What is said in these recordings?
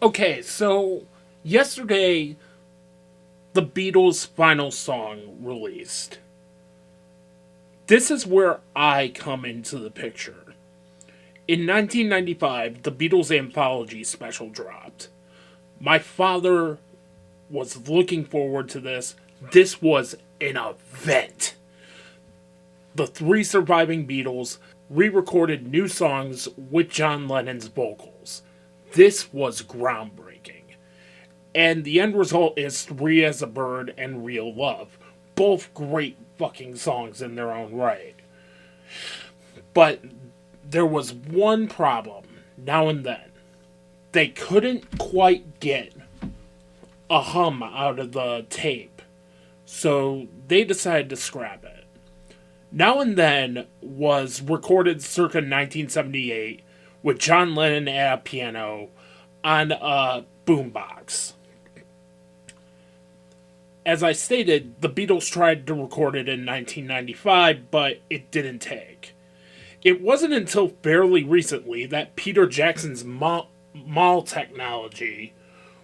Okay, so yesterday the Beatles' final song released. This is where I come into the picture. In 1995, the Beatles Anthology special dropped. My father was looking forward to this. This was an event. The three surviving Beatles re recorded new songs with John Lennon's vocals. This was groundbreaking. And the end result is Three as a Bird and Real Love. Both great fucking songs in their own right. But there was one problem now and then. They couldn't quite get a hum out of the tape, so they decided to scrap it. Now and Then was recorded circa 1978 with John Lennon at a piano on a boombox. As I stated, the Beatles tried to record it in 1995, but it didn't take. It wasn't until fairly recently that Peter Jackson's mall technology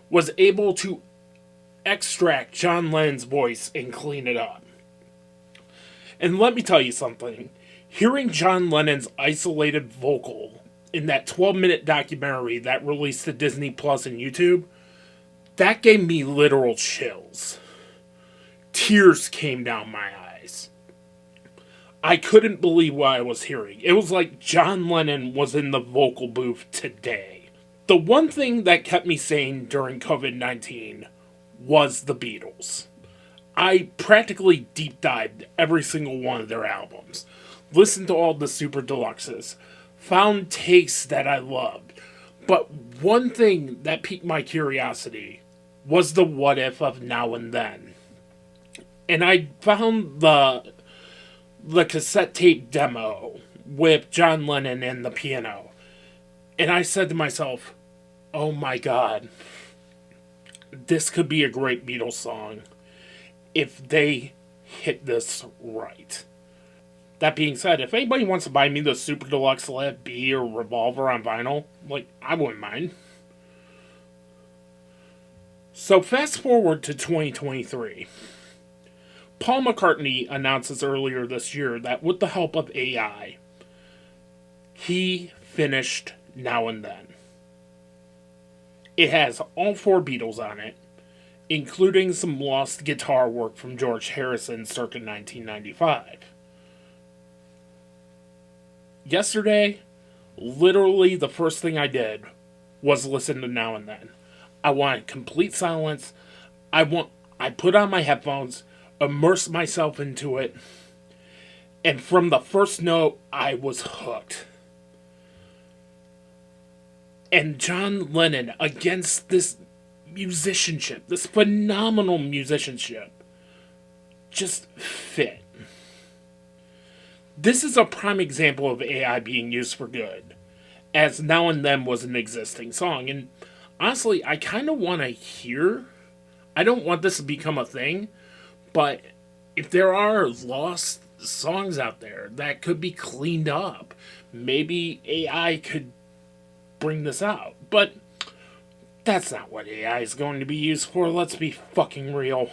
was able to extract John Lennon's voice and clean it up. And let me tell you something. Hearing John Lennon's isolated vocal in that 12-minute documentary that released to Disney Plus and YouTube, that gave me literal chills. Tears came down my eyes. I couldn't believe what I was hearing. It was like John Lennon was in the vocal booth today. The one thing that kept me sane during COVID-19 was the Beatles. I practically deep dived every single one of their albums, listened to all the super deluxes, found takes that I loved. But one thing that piqued my curiosity was the what if of Now and Then. And I found the cassette tape demo with John Lennon and the piano. And I said to myself, oh my god, this could be a great Beatles song if they hit this right. That being said, if anybody wants to buy me the Super Deluxe Let B or Revolver on vinyl, I wouldn't mind. So fast forward to 2023. Paul McCartney announces earlier this year that with the help of AI, he finished Now and Then. It has all four Beatles on it, including some lost guitar work from George Harrison circa 1995. Yesterday, literally the first thing I did was listen to Now and Then. I wanted complete silence. I put on my headphones, immersed myself into it, and from the first note, I was hooked. And John Lennon, against this musicianship, this phenomenal musicianship, just fit. This is a prime example of AI being used for good, as Now and Then was an existing song. And honestly, I kind of want to hear, I don't want this to become a thing, but if there are lost songs out there that could be cleaned up, maybe AI could bring this out. But that's not what AI is going to be used for, let's be fucking real.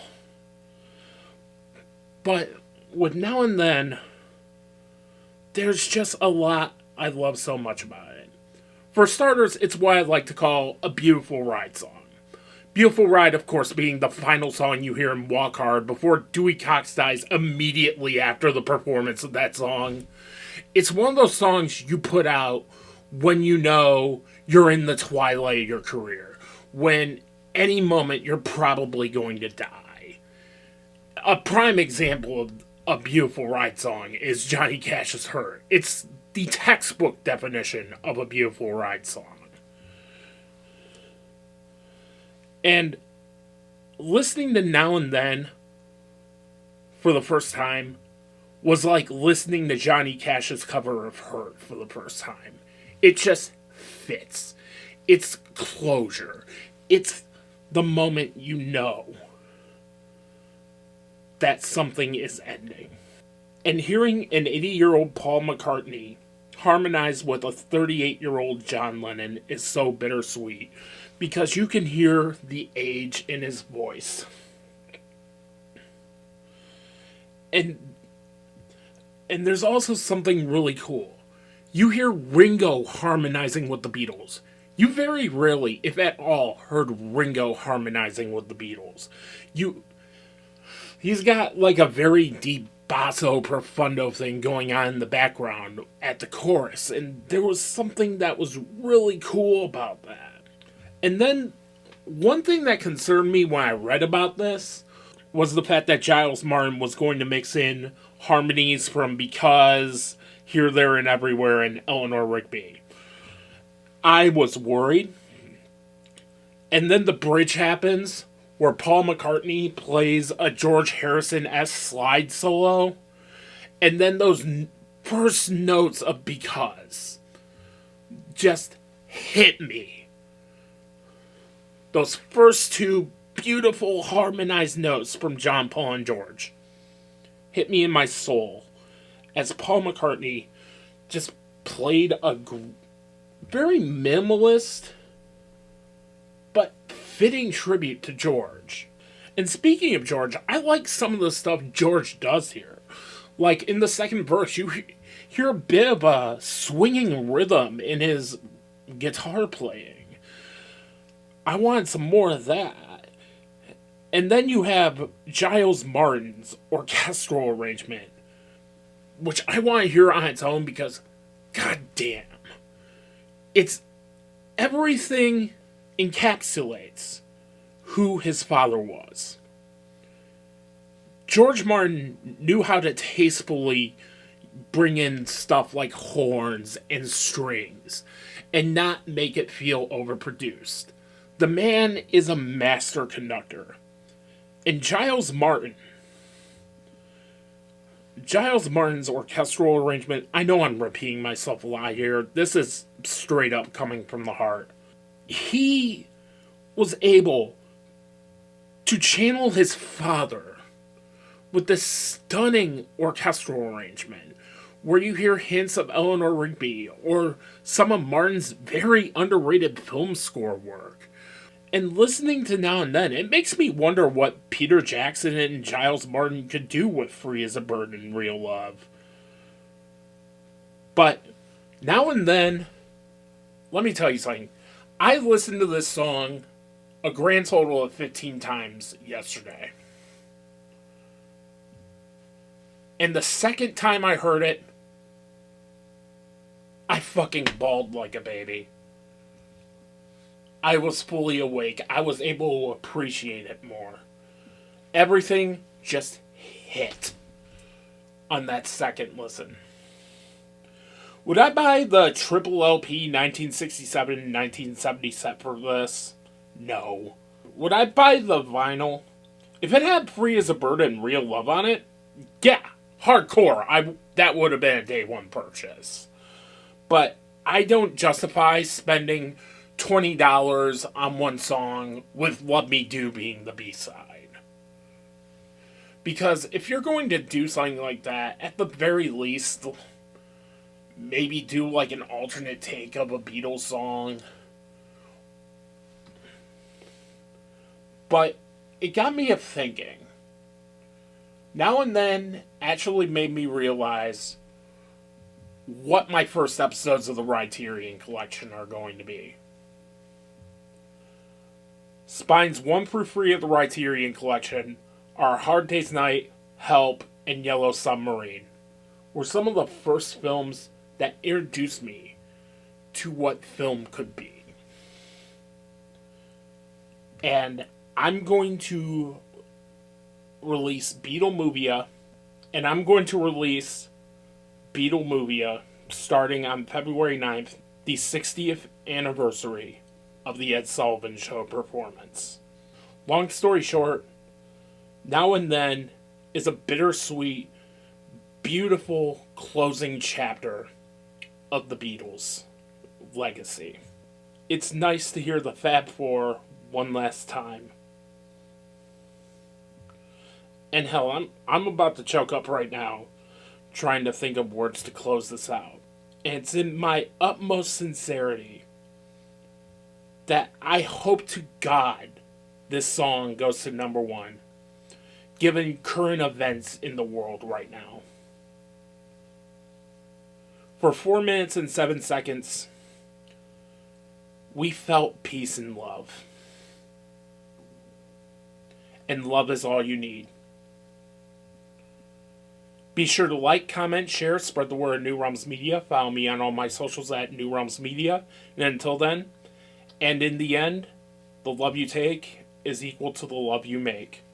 But with Now and Then, there's just a lot I love so much about it. For starters, it's what I like to call a beautiful ride song. Beautiful Ride, of course, being the final song you hear in Walk Hard before Dewey Cox dies immediately after the performance of that song. It's one of those songs you put out when you know you're in the twilight of your career, when any moment you're probably going to die. A prime example of a Beautiful Ride song is Johnny Cash's Hurt. It's the textbook definition of a Beautiful Ride song. And listening to Now and Then for the first time was like listening to Johnny Cash's cover of Hurt for the first time. It just fits. It's closure. It's the moment you know that something is ending. And hearing an 80-year-old Paul McCartney harmonized with a 38-year-old John Lennon is so bittersweet because you can hear the age in his voice. And there's also something really cool. You hear Ringo harmonizing with the Beatles. You very rarely, if at all, heard Ringo harmonizing with the Beatles. He's got like a very deep basso profundo thing going on in the background at the chorus, and there was something that was really cool about that. And then, one thing that concerned me when I read about this was the fact that Giles Martin was going to mix in harmonies from Because, Here, There, and Everywhere, and Eleanor Rigby. I was worried. And then the bridge happens, where Paul McCartney plays a George Harrison-esque slide solo, and then those first notes of Because just hit me. Those first two beautiful harmonized notes from John, Paul, and George hit me in my soul as Paul McCartney just played a very minimalist but fitting tribute to George. And speaking of George, I like some of the stuff George does here. Like in the second verse, you hear a bit of a swinging rhythm in his guitar playing. I wanted some more of that. And then you have Giles Martin's orchestral arrangement, which I want to hear on its own because, goddamn, it's everything encapsulates who his father was. George Martin knew how to tastefully bring in stuff like horns and strings and not make it feel overproduced. The man is a master conductor. And Giles Martin's orchestral arrangement, I know I'm repeating myself a lot here. This is straight up coming from the heart. He was able to channel his father with this stunning orchestral arrangement where you hear hints of Eleanor Rigby or some of Martin's very underrated film score work. And listening to Now and Then, it makes me wonder what Peter Jackson and Giles Martin could do with Free as a Bird and Real Love. But Now and Then, let me tell you something. I listened to this song a grand total of 15 times yesterday. And the second time I heard it, I fucking bawled like a baby. I was fully awake. I was able to appreciate it more. Everything just hit on that second listen. Would I buy the triple LP 1967-1970 set for this? No. Would I buy the vinyl? If it had Free as a Bird and Real Love on it, yeah, hardcore. That would have been a day one purchase. But I don't justify spending $20 on one song with Love Me Do being the B-side. Because if you're going to do something like that, at the very least, maybe do like an alternate take of a Beatles song. But it got me thinking. Now and Then actually made me realize what my first episodes of the Criterion Collection are going to be. Spines 1 through 3 of the Criterion Collection are Hard Day's Night, Help, and Yellow Submarine, were some of the first films that introduced me to what film could be. And I'm going to release Beatlemovia, and I'm going to release Beatlemovia starting on February 9th, the 60th anniversary of the Ed Sullivan Show performance. Long story short, Now and Then is a bittersweet, beautiful closing chapter of the Beatles' legacy. It's nice to hear the Fab Four one last time. And hell, I'm about to choke up right now trying to think of words to close this out. And it's in my utmost sincerity that I hope to God this song goes to number one, given current events in the world right now. For 4 minutes and 7 seconds, we felt peace and love. And love is all you need. Be sure to like, comment, share, spread the word of New Realms Media. Follow me on all my socials at New Realms Media. And until then, and in the end, the love you take is equal to the love you make.